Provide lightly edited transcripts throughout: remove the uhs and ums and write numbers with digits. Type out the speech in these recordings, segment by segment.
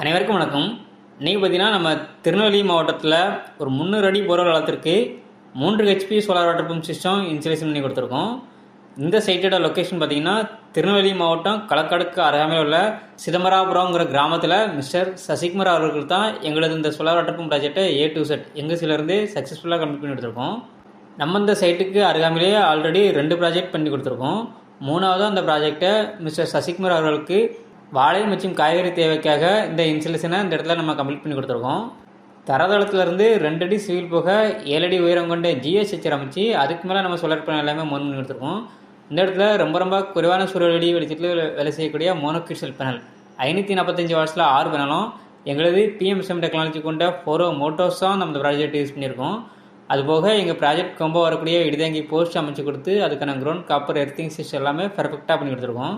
அனைவருக்கும் வணக்கம். இன்றைக்கி பார்த்தீங்கன்னா நம்ம திருநெல்வேலி மாவட்டத்தில் ஒரு 300 அடி போர்வெல் வளத்திற்கு 3 HP solar water pump system installation பண்ணி கொடுத்துருக்கோம். இந்த சைட்டோட லொக்கேஷன் பார்த்தீங்கன்னா திருநெல்வேலி மாவட்டம் களக்காடுக்கு அருகாமையில் உள்ள சிதம்பராபுரங்கிற கிராமத்தில் மிஸ்டர் சசிகுமார் அவர்கள் தான் எங்களது இந்த சோலார் வாட்டர் பம்ப் ப்ராஜெக்டை A to Z எங்கசிலேருந்து சக்ஸஸ்ஃபுல்லாக கம்ப்ளீட் பண்ணி கொடுத்துருக்கோம். நம்ம இந்த சைட்டுக்கு அருகாமையிலேயே ஆல்ரெடி 2 ப்ராஜெக்ட் பண்ணி கொடுத்துருக்கோம். மூணாவது அந்த ப்ராஜெக்டை மிஸ்டர் சசிகுமார் அவர்களுக்கு வாழை மற்றும் காய்கறி தேவைக்காக இந்த இன்ஸ்டலேஷனை இந்த இடத்துல நம்ம கம்ப்ளீட் பண்ணி கொடுத்துருக்கோம். தரதளத்துலேருந்து 2 அடி சிவில் போக 7 அடி உயரம் கொண்ட ஜிஎஸ் ஸ்ட்ரக்சர் அமைச்சு அதுக்கு மேலே நம்ம சோலார் பேனல் எல்லாமே மோன் பண்ணி கொடுத்துருக்கோம். இந்த இடத்துல ரொம்ப குறைவான சூரிய ஒளி வெளிச்சத்தில் வேலை செய்யக்கூடிய மோனோக்ரிஸ்டல் பேனல் 545 வாட்ஸில் 6 பேனலும் எங்களது PMSM டெக்னாலஜி கொண்ட 4 மோட்டோர்ஸ் தான் நம்ம இந்த ப்ராஜெக்ட் யூஸ் பண்ணியிருக்கோம். அதுபோக எங்கள் ப்ராஜெக்ட் கொம்ப வரக்கூடிய இடிதாங்கி போஸ்ட் அமைச்சு கொடுத்து அதுக்கான கிரவுண்ட் காப்பர் எர்த்திங் சிஸ்டம் எல்லாமே பெர்ஃபெக்டாக பண்ணி கொடுத்துருக்கோம்.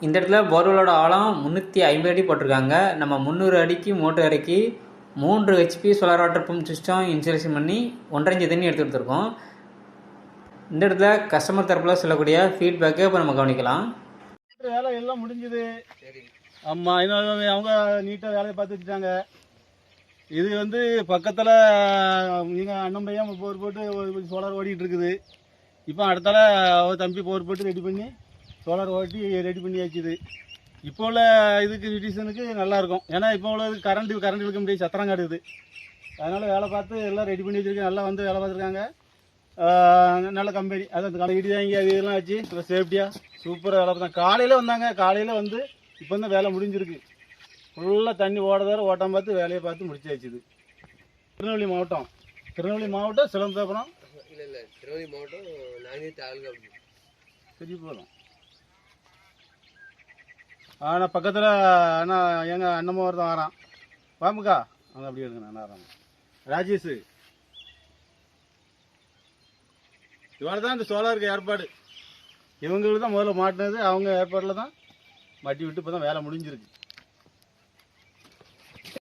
இந்த இடத்துல போர்வெலோட ஆழம் 350 அடி போட்டிருக்காங்க. நம்ம 300 அடிக்கு மோட்டர் இறக்கி 3 HP solar water pump system installation பண்ணி 1.5 இன்ச் தண்ணி எடுத்து கொடுத்துருக்கோம். இந்த இடத்துல கஸ்டமர் தரப்பில் சொல்லக்கூடிய ஃபீட்பேக்கை இப்போ நம்ம கவனிக்கலாம். வேலை எல்லாம் முடிஞ்சுது. ஆமாம், அவங்க நீட்டாக வேலையை பார்த்து வச்சுட்டாங்க. இது பக்கத்தில் எங்கள் அண்ணன் பையன் போர் போட்டு சோலார் ஓடிட்டு இருக்குது. இப்போ அடுத்தால தம்பி போர் போட்டு ரெடி பண்ணி சோலார் ஓட்டி ரெடி பண்ணியாச்சுது. இப்போ உள்ள இதுக்கு சிட்டிசனுக்கு நல்லாயிருக்கும். ஏன்னா இப்போ உள்ள கரண்ட் இழுக்க முடியாது, சத்திரம் காடுது. அதனால் வேலை பார்த்து எல்லாம் ரெடி பண்ணி வச்சுருக்கேன். நல்லா வேலை பார்த்துருக்காங்க. நல்ல கம்பெனி. அது இடிதாங்கி அது இதெல்லாம் வச்சு நல்லா சேஃப்டியாக சூப்பராக வேலை பார்த்தாங்க. காலையில் வந்தாங்க. காலையில் இப்போ தான் வேலை முடிஞ்சிருக்கு. ஃபுல்லாக தண்ணி ஓட்டம் பார்த்து வேலையை பார்த்து முடிச்சாச்சுது. திருநெல்வேலி மாவட்டம் சிலம்பரம். இல்லை திருநெல்வேலி மாவட்டம் நாங்கள் தாலுகா சரி போதும். ஆனால் பக்கத்தில் ஆனால் எங்கள் அண்ணம்மா ஒருத்தன் வரான். வாமுக்கா அவங்க அப்படி இருக்குண்ணா. நான் வராங்க ராஜேஷ். இவ்வளோ தான் இந்த சோலாருக்கு ஏற்பாடு. இவங்களுக்கு தான் முதல்ல மாட்டினது. அவங்க ஏற்பாடில் தான் மாட்டி விட்டு இப்போ தான் வேலை முடிஞ்சிருக்கு.